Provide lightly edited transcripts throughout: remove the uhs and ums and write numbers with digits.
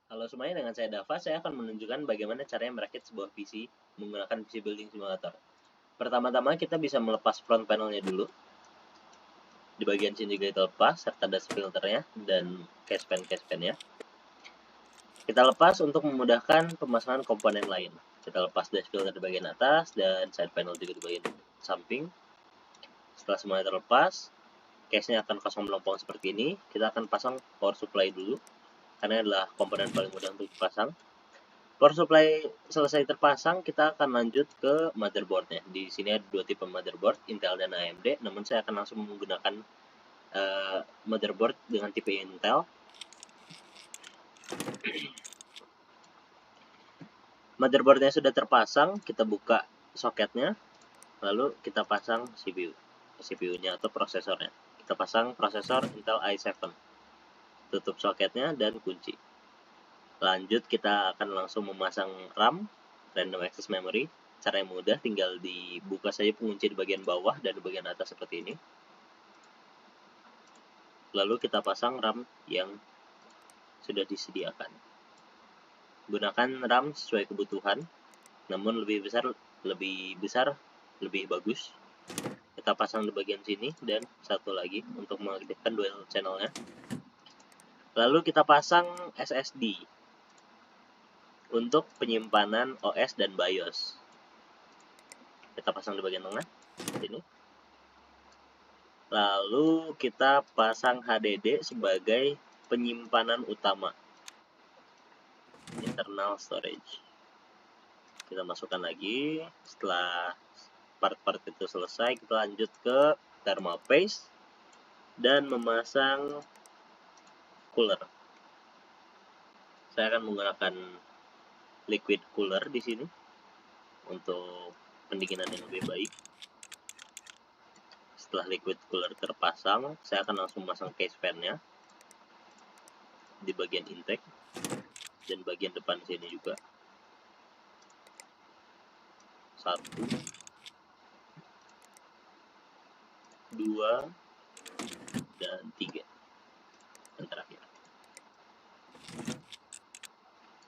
Halo semuanya, dengan saya Dava, saya akan menunjukkan bagaimana caranya merakit sebuah PC menggunakan PC Building Simulator. Pertama-tama kita bisa melepas front panelnya dulu. Di bagian sini juga kita lepas, serta dust filternya dan case fan-nya. Kita lepas untuk memudahkan pemasangan komponen lain. Kita lepas dust filter di bagian atas dan side panel juga di bagian samping. Setelah semuanya terlepas, case-nya akan kosong melompong seperti ini. Kita akan pasang power supply dulu, karena adalah komponen paling mudah untuk dipasang. Power supply selesai terpasang, kita akan lanjut ke motherboardnya. Di sini ada dua tipe motherboard, Intel dan AMD. Namun saya akan langsung menggunakan motherboard dengan tipe Intel. Motherboardnya sudah terpasang, kita buka soketnya, lalu kita pasang CPU-nya atau prosesornya. Kita pasang prosesor Intel i7. Tutup soketnya dan kunci. Lanjut kita akan langsung memasang RAM, Random Access Memory. Cara yang mudah, tinggal dibuka saja pengunci di bagian bawah dan di bagian atas seperti ini. Lalu kita pasang RAM yang sudah disediakan. Gunakan RAM sesuai kebutuhan, namun lebih besar lebih bagus. Kita pasang di bagian sini dan satu lagi untuk mengaktifkan dual channelnya. Lalu kita pasang SSD untuk penyimpanan OS dan BIOS. Kita pasang di bagian tengah sini. Lalu kita pasang HDD sebagai penyimpanan utama, internal storage. Kita masukkan lagi. Setelah part-part itu selesai, kita lanjut ke thermal paste dan memasang cooler. Saya akan menggunakan liquid cooler di sini untuk pendinginan yang lebih baik. Setelah liquid cooler terpasang, saya akan langsung memasang case fan-nya di bagian intake dan bagian depan sini juga. 1, 2, dan 3. Dan terakhir.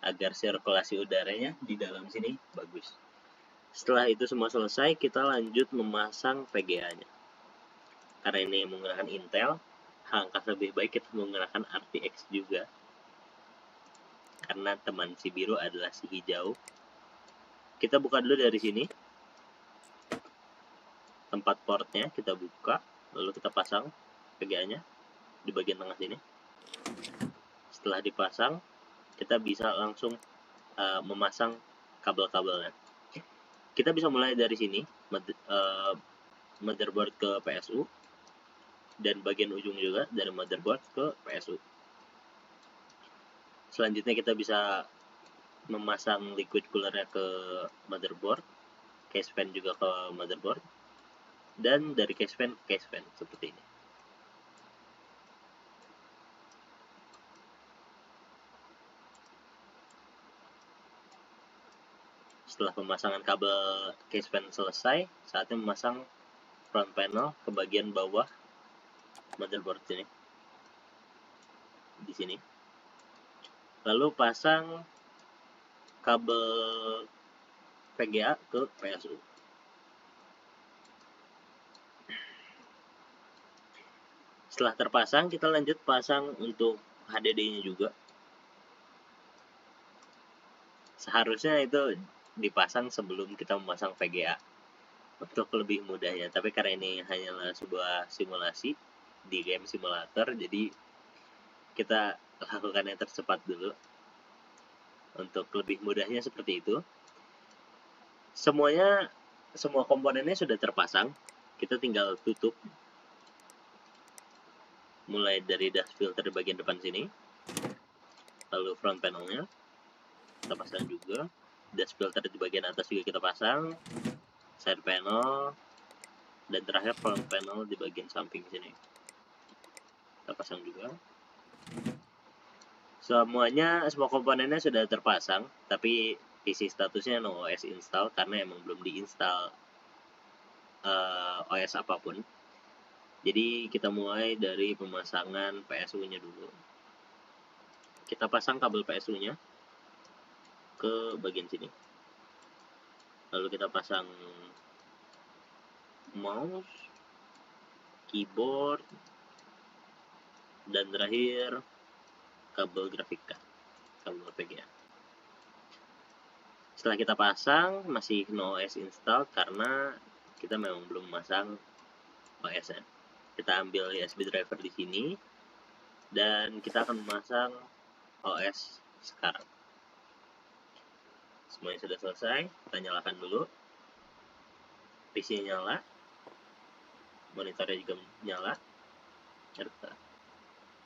Agar sirkulasi udaranya di dalam sini bagus. Setelah itu semua selesai, kita lanjut memasang VGA-nya. Karena ini menggunakan Intel, alangkah lebih baik kita menggunakan RTX juga. Karena teman si biru adalah si hijau. Kita buka dulu dari sini. Tempat portnya kita buka, lalu kita pasang VGA-nya di bagian tengah sini. Setelah dipasang, kita bisa langsung memasang kabel-kabelnya. Kita bisa mulai dari sini, motherboard ke PSU, dan bagian ujung juga dari motherboard ke PSU. Selanjutnya kita bisa memasang liquid coolernya ke motherboard, case fan juga ke motherboard, dan dari case fan ke case fan seperti ini. Setelah pemasangan kabel case fan selesai, saatnya memasang front panel ke bagian bawah motherboard sini. Di sini. Lalu pasang kabel VGA ke PSU. Setelah terpasang, kita lanjut pasang untuk HDD-nya juga. Seharusnya itu dipasang sebelum kita memasang VGA untuk lebih mudahnya. Tapi karena ini hanyalah sebuah simulasi di game simulator, jadi kita lakukan yang tercepat dulu. Untuk lebih mudahnya seperti itu. Semua komponennya sudah terpasang. Kita tinggal tutup. Mulai dari dust filter di bagian depan sini. Lalu front panelnya kita pasang juga. Dust filter di bagian atas juga kita pasang. Side panel. Dan terakhir front panel di bagian samping sini. Kita pasang juga. Semua komponennya sudah terpasang, tapi PC statusnya no OS install karena emang belum diinstal OS apapun. Jadi kita mulai dari pemasangan PSU-nya dulu. kita pasang kabel PSU-nya ke bagian sini. Lalu kita pasang mouse, keyboard, dan terakhir kabel grafik card, kabel VGA. Setelah kita pasang, masih no OS install karena kita memang belum memasang OS-nya. Kita ambil USB driver di sini dan kita akan memasang OS sekarang. Semuanya sudah selesai, kita nyalakan dulu. PC nyala, monitornya juga nyala.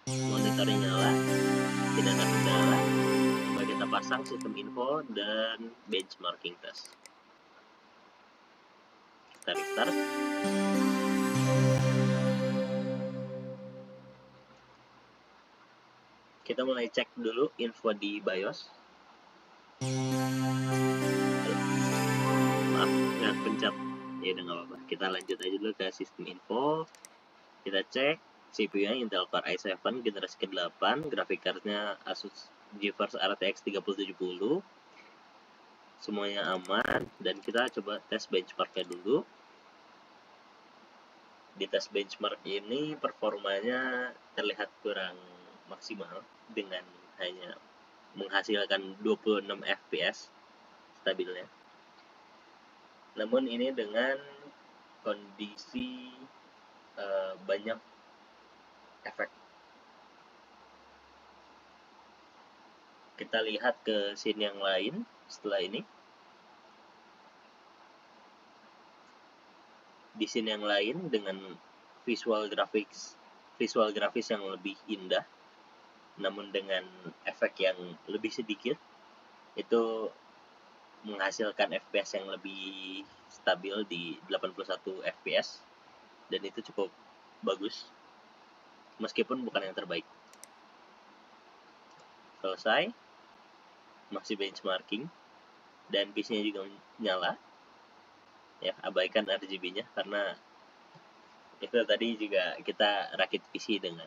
Monitornya nyala, tidak ada kendala. Coba kita pasang sistem info dan benchmarking test. Kita restart. Kita mulai cek dulu info di BIOS. Maaf, nggak pencet. Ya udah nggak apa-apa. Kita lanjut aja dulu ke sistem info. Kita cek CPU-nya Intel Core i7 generasi ke-8, grafik card-nya Asus GeForce RTX 3070. Semuanya aman dan kita coba tes benchmark-nya dulu. Di tes benchmark ini performanya terlihat kurang maksimal dengan hanya menghasilkan 26 fps stabilnya. Namun ini dengan kondisi banyak efek. Kita lihat ke scene yang lain setelah ini. Di scene yang lain dengan visual graphics yang lebih indah, namun dengan efek yang lebih sedikit, itu menghasilkan FPS yang lebih stabil di 81 fps, dan itu cukup bagus meskipun bukan yang terbaik. Selesai, masih benchmarking dan PC-nya juga nyala. Ya, abaikan RGB-nya karena itu tadi juga kita rakit PC dengan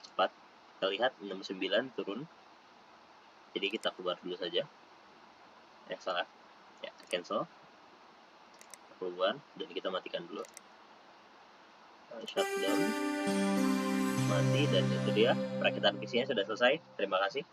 cepat. Kita lihat 69 turun, jadi kita keluar dulu saja. Salah ya, cancel, keluar dan kita matikan dulu. Shutdown, mati, dan itu dia perakitan PC-nya sudah selesai. Terima kasih.